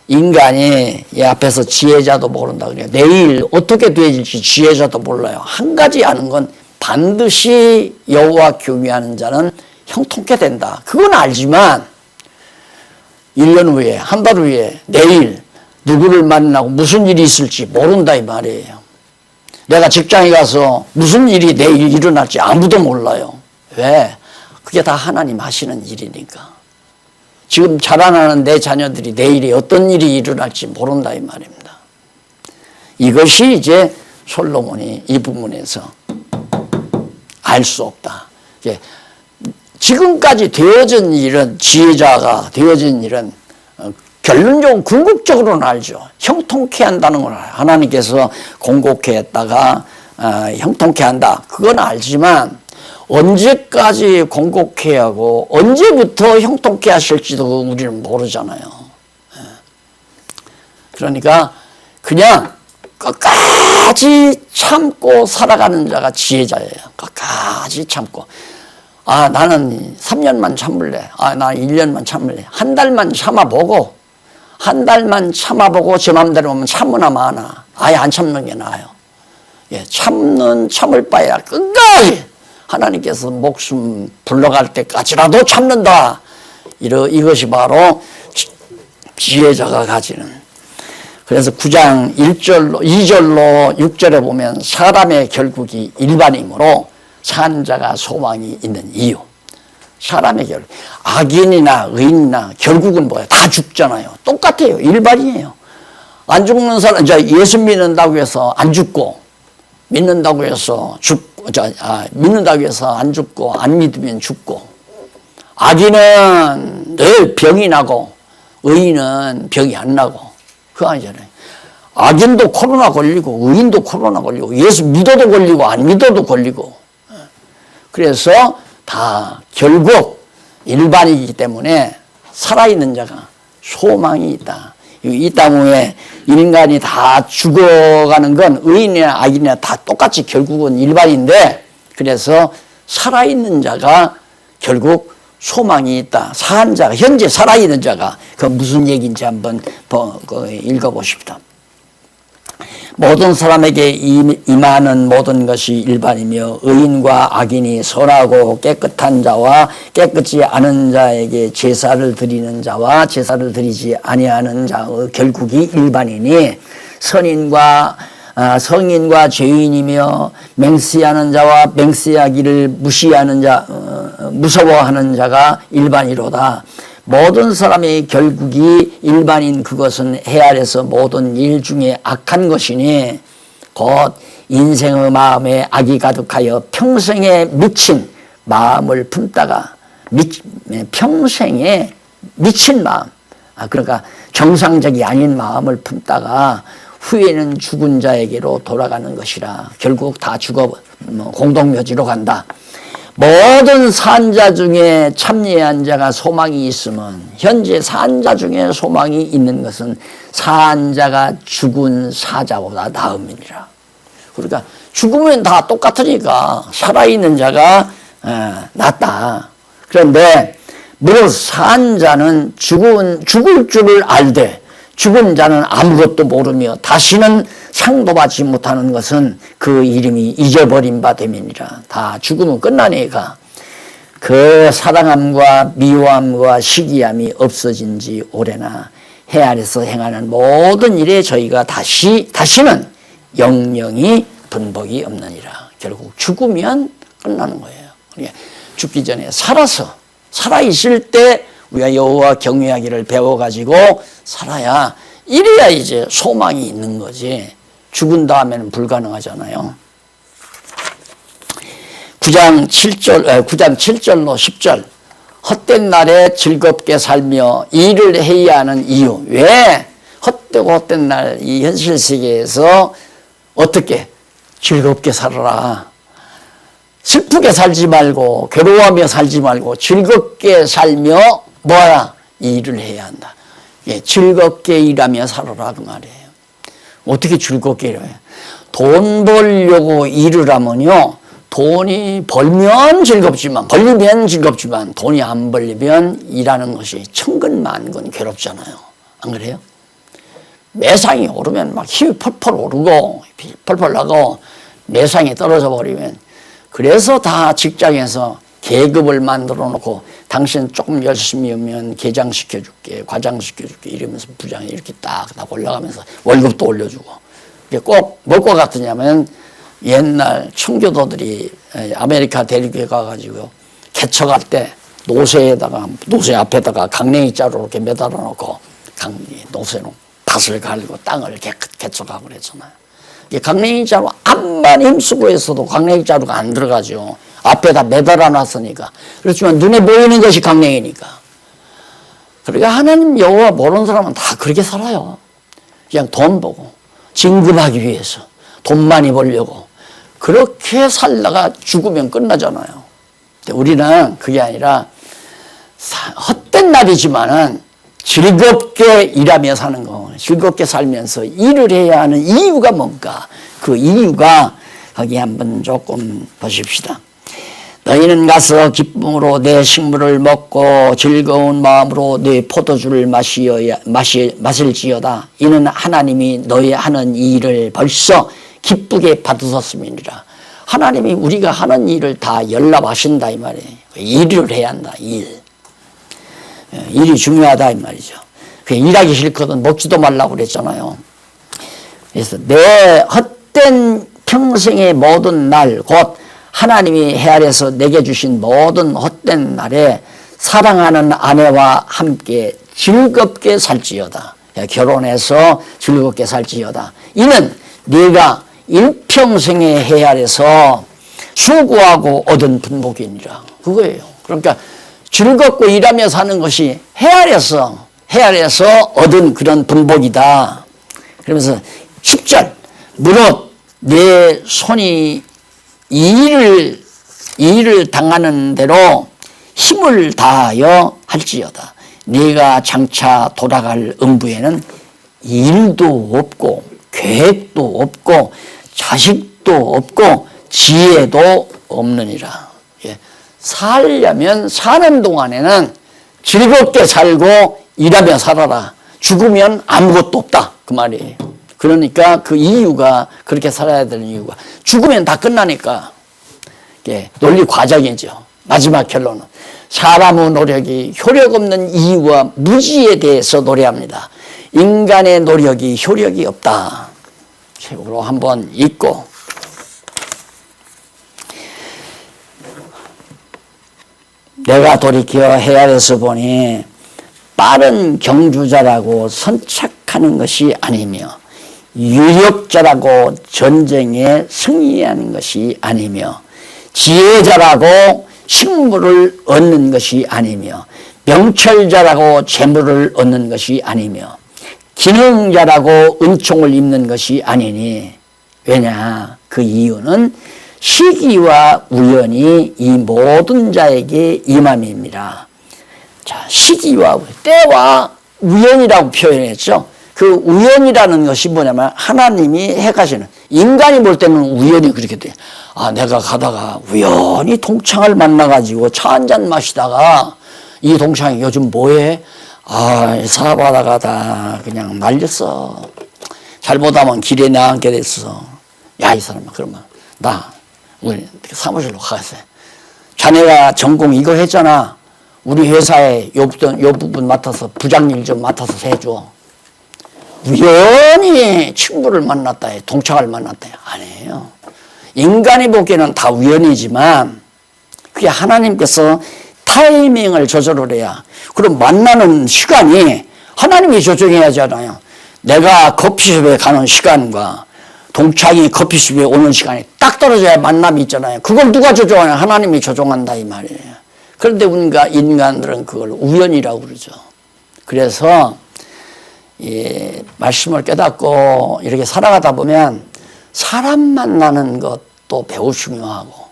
인간이 이 앞에서 지혜자도 모른다 그래요. 내일 어떻게 되질지 지혜자도 몰라요. 한 가지 아는 건 반드시 여호와 경외하는 자는 형통케 된다. 그건 알지만 1년 후에 한 달 후에 내일 누구를 만나고 무슨 일이 있을지 모른다 이 말이에요. 내가 직장에 가서 무슨 일이 내일 일어날지 아무도 몰라요. 왜? 그게 다 하나님 하시는 일이니까. 지금 자라나는 내 자녀들이 내일에 어떤 일이 일어날지 모른다 이 말입니다. 이것이 이제 솔로몬이 이 부분에서 알 수 없다. 지금까지 되어진 일은 지혜자가 되어진 일은 결론적으로 궁극적으로는 알죠. 형통케 한다는 걸 알아요. 하나님께서 공곡케 했다가 형통케 한다. 그건 알지만 언제까지 공곡케 하고 언제부터 형통케 하실지도 우리는 모르잖아요. 그러니까 그냥 끝까지 참고 살아가는 자가 지혜자예요. 끝까지 참고. 나는 3년만 참을래. 나 1년만 참을래. 한 달만 참아보고 제 맘대로 하면 참으나 마나. 아예 안 참는 게 나아요. 참을 바에야 끝까지 하나님께서 목숨 불러갈 때까지라도 참는다. 이것이 바로 지혜자가 가지는. 그래서 9장 1절로 2절로 6절에 보면 사람의 결국이 일반이므로 산 자가 소망이 있는 이유. 사람의 결국. 악인이나 의인이나 결국은 뭐예요? 다 죽잖아요. 똑같아요. 일반이에요. 안 죽는 사람, 예수 믿는다고 해서 안 죽고, 믿는다고 해서 믿는다고 해서 안 죽고, 안 믿으면 죽고. 악인은 늘 병이 나고, 의인은 병이 안 나고. 그거 아니잖아요. 악인도 코로나 걸리고, 의인도 코로나 걸리고, 예수 믿어도 걸리고, 안 믿어도 걸리고. 그래서 다 결국 일반이기 때문에 살아있는 자가 소망이 있다. 이 땅에 인간이 다 죽어가는 건 의인이나 악인이나 다 똑같이 결국은 일반인데, 그래서 살아있는 자가 결국 소망이 있다. 산 자가, 현재 살아있는 자가 그 무슨 얘기인지 한번 읽어보십시다. 모든 사람에게 임하는 모든 것이 일반이며 의인과 악인이 선하고 깨끗한 자와 깨끗지 않은 자에게 제사를 드리는 자와 제사를 드리지 아니하는 자의 결국이 일반이니 성인과 죄인이며 맹세하는 자와 맹세하기를 무시하는 자 무서워하는 자가 일반이로다. 모든 사람의 결국이 일반인 그것은 해 아래서 모든 일 중에 악한 것이니 곧 인생의 마음에 악이 가득하여 평생에 미친 마음을 품다가 평생에 미친 마음, 그러니까 정상적이 아닌 마음을 품다가 후에는 죽은 자에게로 돌아가는 것이라. 결국 다 죽어 공동묘지로 간다. 모든 산자 중에 참여한 자가 소망이 있으면 현재 산자 중에 소망이 있는 것은 산자가 죽은 사자보다 나음이니라. 그러니까 죽으면 다 똑같으니까 살아있는 자가 낫다. 그런데 물론 산자는 죽을 줄을 알되 죽은 자는 아무것도 모르며 다시는 상도받지 못하는 것은 그 이름이 잊어버린 바 됨이니라. 다 죽으면 끝나니까 그 사랑함과 미워함과 시기함이 없어진 지 오래나 해 아래서 행하는 모든 일에 저희가 다시는 영영이 분복이 없느니라. 결국 죽으면 끝나는 거예요. 그러니까 죽기 전에 살아있을 때 우리가 여호와 경외하기를 배워가지고 살아야, 이래야 이제 소망이 있는 거지. 죽은 다음에는 불가능하잖아요. 9장 7절로 10절. 헛된 날에 즐겁게 살며 일을 해야 하는 이유. 왜 헛되고 헛된 날 이 현실 세계에서 어떻게 즐겁게 살아라. 슬프게 살지 말고 괴로워하며 살지 말고 즐겁게 살며 뭐야? 일을 해야 한다. 예, 즐겁게 일하며 살아라 그 말이에요. 어떻게 즐겁게 일해요? 돈 벌려고 일을 하면요. 돈이 벌면 즐겁지만 돈이 안 벌리면 일하는 것이 천근만근 괴롭잖아요. 안 그래요? 매상이 오르면 막 힘이 펄펄 오르고 펄펄 나고 매상이 떨어져 버리면 그래서 다 직장에서 계급을 만들어 놓고 당신 조금 열심히 하면 계장 시켜줄게, 과장 시켜줄게 이러면서 부장이 이렇게 딱 올라가면서 월급도 올려주고 꼭 뭘과 같으냐면 옛날 청교도들이 아메리카 대륙에 가가지고 개척할 때 노새 앞에다가 강냉이 자루 이렇게 매달아 놓고 노새로 밭을 갈고 땅을 개척하고 그랬잖아요. 강냉이 자루 암만 힘쓰고 했어도 강냉이 자루가 안 들어가죠. 앞에다 매달아 놨으니까. 그렇지만 눈에 보이는 것이 강냉이니까. 그러니까 하나님 여호와 모르는 사람은 다 그렇게 살아요. 그냥 돈 보고 진급하기 위해서 돈 많이 벌려고 그렇게 살다가 죽으면 끝나잖아요. 우리는 그게 아니라 헛된 날이지만은 즐겁게 일하며 사는 거, 즐겁게 살면서 일을 해야 하는 이유가 뭔가? 그 이유가 거기 한번 조금 보십시다. 너희는 가서 기쁨으로 내 식물을 먹고 즐거운 마음으로 내 포도주를 마실지어다. 이는 하나님이 너희 하는 일을 벌써 기쁘게 받으셨음이니라. 하나님이 우리가 하는 일을 다 열납하신다 이 말이에요. 일을 해야 한다. 일이 중요하다 이 말이죠. 일하기 싫거든 먹지도 말라고 그랬잖아요. 그래서 내 헛된 평생의 모든 날 곧 하나님이 헤아려서 내게 주신 모든 헛된 날에 사랑하는 아내와 함께 즐겁게 살지어다. 결혼해서 즐겁게 살지어다. 이는 네가 일평생에 헤아려서 수고하고 얻은 분복이니라. 그거예요. 그러니까 즐겁고 일하며 사는 것이 헤아려서 얻은 그런 분복이다. 그러면서 10절 무릇 내 손이 일을 당하는 대로 힘을 다하여 할지어다. 네가 장차 돌아갈 음부에는 일도 없고 계획도 없고 자식도 없고 지혜도 없느니라. 살려면 사는 동안에는 즐겁게 살고 일하며 살아라. 죽으면 아무것도 없다. 그 말이에요. 그러니까 그 이유가 그렇게 살아야 되는 이유가 죽으면 다 끝나니까 논리 과정이죠. 마지막 결론은 사람의 노력이 효력 없는 이유와 무지에 대해서 노래합니다. 인간의 노력이 효력이 없다. 책으로 한번 읽고 내가 돌이켜 헤아려서 보니 빠른 경주자라고 선착하는 것이 아니며 유력자라고 전쟁에 승리하는 것이 아니며 지혜자라고 식물을 얻는 것이 아니며 명철자라고 재물을 얻는 것이 아니며 기능자라고 은총을 입는 것이 아니니 왜냐? 그 이유는 시기와 우연이 이 모든 자에게 임함입니다. 자, 시기와 때와 우연이라고 표현했죠. 그 우연이라는 것이 뭐냐면 하나님이 해가시는 인간이 볼 때는 우연이 그렇게 돼. 내가 가다가 우연히 동창을 만나가지고 차 한잔 마시다가 이 동창이 요즘 뭐해? 사업하다 가다 그냥 말렸어. 잘못하면 길에 나앉게 됐어. 야, 이 사람아, 그러면 우리 사무실로 가세요. 자네가 전공 이거 했잖아. 우리 회사에 요 부분 맡아서 부장일 좀 맡아서 해줘. 우연히 친구를 만났다 해, 동창을 만났다 해. 아니에요. 인간이 보기에는 다 우연이지만 그게 하나님께서 타이밍을 조절을 해야. 그럼 만나는 시간이 하나님이 조정해야 하잖아요. 내가 커피숍에 가는 시간과 동창이 커피숍에 오는 시간이 딱 떨어져야 만남이 있잖아요. 그걸 누가 조정하냐? 하나님이 조정한다 이 말이에요. 그런데 우리가 인간들은 그걸 우연이라고 그러죠. 그래서 말씀을 깨닫고 이렇게 살아가다 보면 사람 만나는 것도 매우 중요하고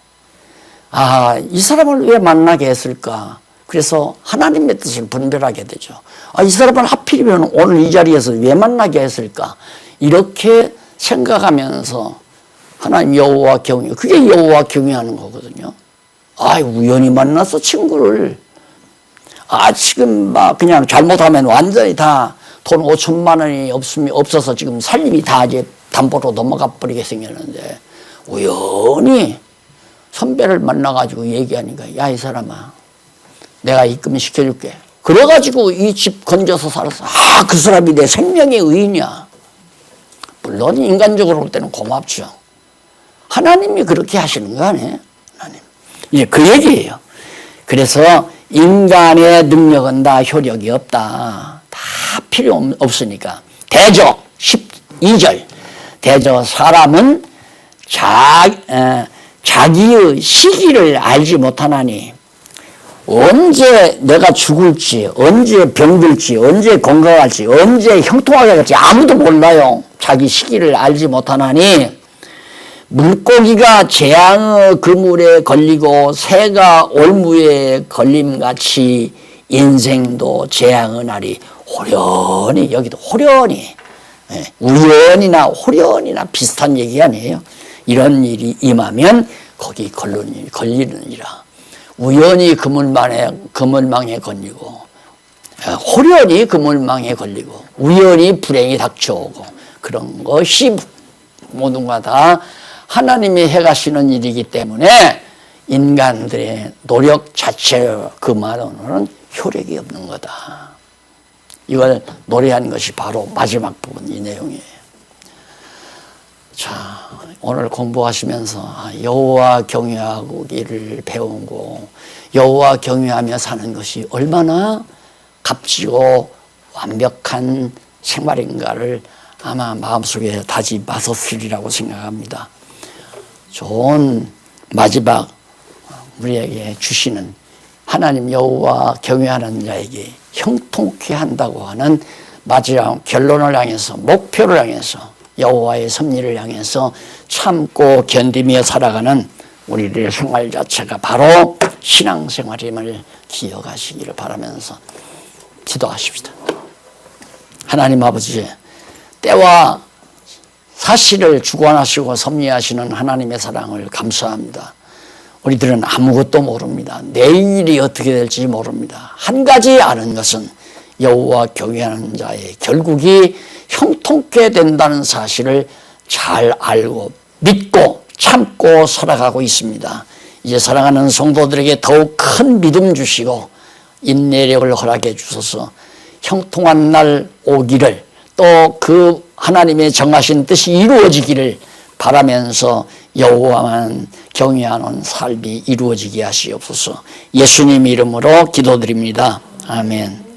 이 사람을 왜 만나게 했을까? 그래서 하나님의 뜻을 분별하게 되죠. 이 사람을 하필이면 오늘 이 자리에서 왜 만나게 했을까? 이렇게 생각하면서 하나님 여호와 경외, 그게 여호와 경외하는 거거든요. 우연히 만나서 친구를, 지금 막 그냥 잘못하면 완전히 다 돈 5천만 원이 없어서 지금 살림이 다 이제 담보로 넘어가 버리게 생겼는데, 우연히 선배를 만나가지고 얘기하니까, 야, 이 사람아, 내가 입금 시켜줄게. 그래가지고 이 집 건져서 살았어. 그 사람이 내 생명의 의인이야. 물론 인간적으로 볼 때는 고맙죠. 하나님이 그렇게 하시는 거 아니에요? 하나님. 이제 그 얘기예요. 그래서 인간의 능력은 다 효력이 없다. 다 필요 없으니까. 대저 12절. 대저 사람은 자기의 시기를 알지 못하나니, 언제 내가 죽을지, 언제 병들지, 언제 건강할지, 언제 형통하게 할지 아무도 몰라요. 자기 시기를 알지 못하나니, 물고기가 재앙의 그물에 걸리고 새가 올무에 걸림같이 인생도 재앙의 날이 호련히, 여기도 호련히, 우연이나 호련이나 비슷한 얘기 아니에요. 이런 일이 임하면 거기 걸리느니라. 우연히 그물망에 걸리고, 호련히 그물망에 걸리고, 우연히 불행이 닥쳐오고, 그런 것이 모두가 다 하나님이 해가시는 일이기 때문에 인간들의 노력 자체 그만으로는 효력이 없는 거다. 이걸 노래한 것이 바로 마지막 부분 이 내용이에요. 자, 오늘 공부하시면서 여호와 경외하기를 배우고 여호와 경외하며 사는 것이 얼마나 값지고 완벽한 생활인가를 아마 마음속에 다짐하셨으리라고 생각합니다. 좋은 마지막 우리에게 주시는 하나님 여호와 경외하는 자에게 형통케 한다고 하는 마지막 결론을 향해서, 목표를 향해서, 여호와의 섭리를 향해서 참고 견디며 살아가는 우리들의 생활 자체가 바로 신앙생활임을 기억하시기를 바라면서 기도하십시다. 하나님 아버지, 때와 사실을 주관하시고 섭리하시는 하나님의 사랑을 감사합니다. 우리들은 아무것도 모릅니다. 내일이 어떻게 될지 모릅니다. 한 가지 아는 것은 여호와 경외하는 자의 결국이 형통케 된다는 사실을 잘 알고 믿고 참고 살아가고 있습니다. 이제 사랑하는 성도들에게 더욱 큰 믿음 주시고 인내력을 허락해 주셔서 형통한 날 오기를, 또 그 하나님의 정하신 뜻이 이루어지기를 바라면서 여호와만 경외하는 삶이 이루어지게 하시옵소서. 예수님 이름으로 기도드립니다. 아멘.